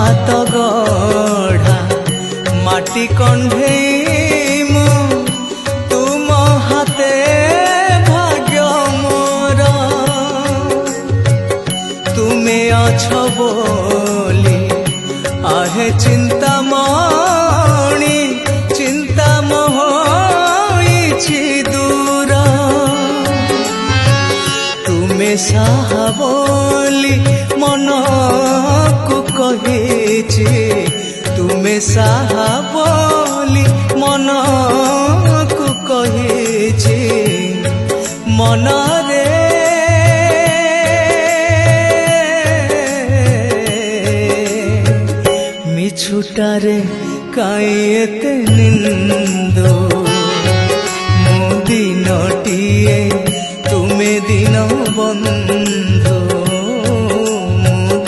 हाथ गढ़ा माटी कंढे मु तुम हाथे भाग्य मोर तुमे अछ बोली आहे चिंता मणि चिंता मोहिछि दूर तुमे साहा बोली मन को कहिछि तुमे साहा बोली मन को कहिछि मन रे मिछुटारे काई एते निंदो मो दिनटिए तुमे दिन बंधु